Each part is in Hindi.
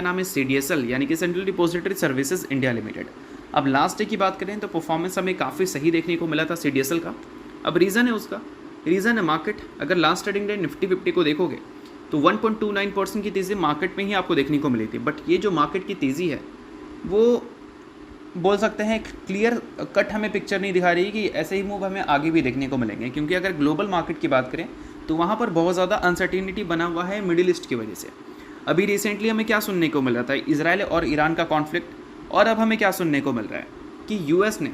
नाम है CDSL यानी कि central depository services India limited. अब लास्ट डे की बात करें तो परफॉर्मेंस हमें काफ़ी सही देखने को मिला था CDSL का। अब रीज़न है मार्केट। अगर लास्ट ट्रेडिंग डे निफ्टी 50 को देखोगे तो 1.29% की तेज़ी मार्केट में ही आपको देखने को मिली थी। बट ये जो मार्केट की तेज़ी है वो बोल सकते हैं क्लियर कट हमें पिक्चर नहीं दिखा रही कि ऐसे ही मूव हमें आगे भी देखने को मिलेंगे, क्योंकि अगर ग्लोबल मार्केट की बात करें तो वहाँ पर बहुत ज़्यादा अनसर्टिनिटी बना हुआ है मिडिल ईस्ट की वजह से। अभी रिसेंटली हमें क्या सुनने को मिल रहा था, इजराइल और ईरान का कॉन्फ्लिक्ट, और अब हमें क्या सुनने को मिल रहा है कि यूएस ने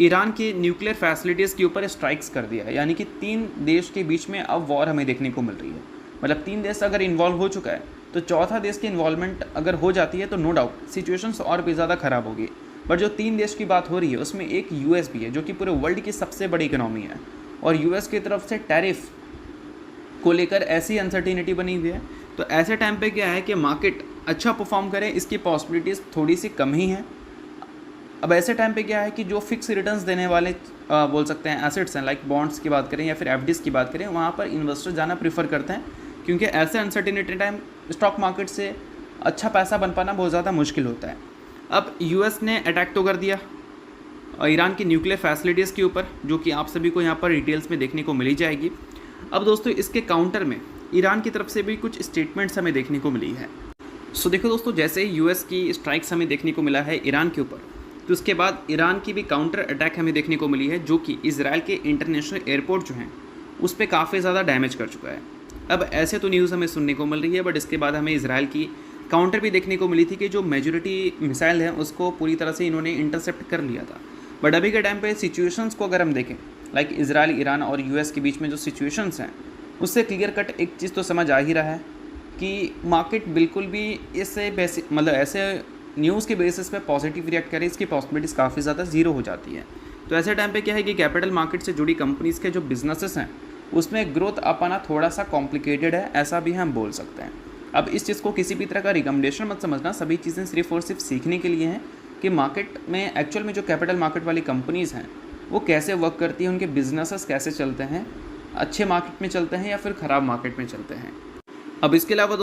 ईरान के न्यूक्लियर फैसिलिटीज़ के ऊपर स्ट्राइक्स कर दिया है। यानी कि 3 देश के बीच में अब वॉर हमें देखने को मिल रही है। मतलब 3 देश अगर इन्वॉल्व हो चुका है तो चौथा देश की इन्वॉल्वमेंट अगर हो जाती है तो नो डाउट सिचुएशंस और भी ज़्यादा ख़राब होगी। बट जो 3 देश की बात हो रही है उसमें एक यूएस भी है जो कि पूरे वर्ल्ड की सबसे बड़ी इकोनॉमी है, और यूएस की तरफ से टैरिफ को लेकर ऐसी अनसर्टिनिटी बनी हुई है। तो ऐसे टाइम पे क्या है कि मार्केट अच्छा परफॉर्म करे इसकी पॉसिबिलिटीज़ थोड़ी सी कम ही हैं। अब ऐसे टाइम पे क्या है कि जो फिक्स रिटर्न्स देने वाले बोल सकते हैं एसेट्स हैं, लाइक बॉन्ड्स की बात करें या फिर एफडीज़ की बात करें, वहाँ पर इन्वेस्टर जाना प्रीफर करते हैं, क्योंकि ऐसे अनसर्टिनिटी टाइम स्टॉक मार्केट से अच्छा पैसा बन पाना बहुत ज़्यादा मुश्किल होता है। अब यूएस ने अटैक तो कर दिया ईरान की न्यूक्लियर फैसिलिटीज़ के ऊपर, जो कि आप सभी को यहाँ पर डिटेल्स में देखने को मिली जाएगी। अब दोस्तों इसके काउंटर में ईरान की तरफ से भी कुछ स्टेटमेंट्स हमें देखने को मिली है। सो देखो दोस्तों, जैसे ही यूएस की स्ट्राइक्स हमें देखने को मिला है ईरान के ऊपर, तो उसके बाद ईरान की भी काउंटर अटैक हमें देखने को मिली है, जो कि इजराइल के इंटरनेशनल एयरपोर्ट जो हैं उस पर काफ़ी ज़्यादा डैमेज कर चुका है। अब ऐसे तो न्यूज़ हमें सुनने को मिल रही है, बट इसके बाद हमें इजराइल की काउंटर भी देखने को मिली थी कि जो मेजॉरिटी मिसाइल है उसको पूरी तरह से इन्होंने इंटरसेप्ट कर लिया था। बट अभी के टाइम पे सिचुएशंस को अगर हम देखें, लाइक इजराइल, ईरान और यूएस के बीच में जो सिचुएशंस हैं उससे क्लियर कट एक चीज़ तो समझ आ ही रहा है कि मार्केट बिल्कुल भी इससे मतलब ऐसे न्यूज़ के बेसिस पे पॉजिटिव रिएक्ट करे, इसकी पॉसिबिलिटीज़ काफ़ी ज़्यादा ज़ीरो हो जाती है। तो ऐसे टाइम पे क्या है कि कैपिटल मार्केट से जुड़ी कंपनीज़ के जो बिजनेसेस हैं उसमें ग्रोथ अपाना थोड़ा सा कॉम्प्लिकेटेड है, ऐसा भी हम बोल सकते हैं। अब इस चीज़ को किसी भी तरह का रिकमेंडेशन मत समझना, सभी चीज़ें सिर्फ और सिर्फ सीखने के लिए हैं कि मार्केट में एक्चुअल में जो कैपिटल मार्केट वाली कंपनीज़ हैं वो कैसे वर्क करती हैं, उनके बिजनेसेस कैसे चलते हैं, अच्छे मार्केट में चलते हैं या फिर ख़राब मार्केट में चलते हैं। अब इसके अलावा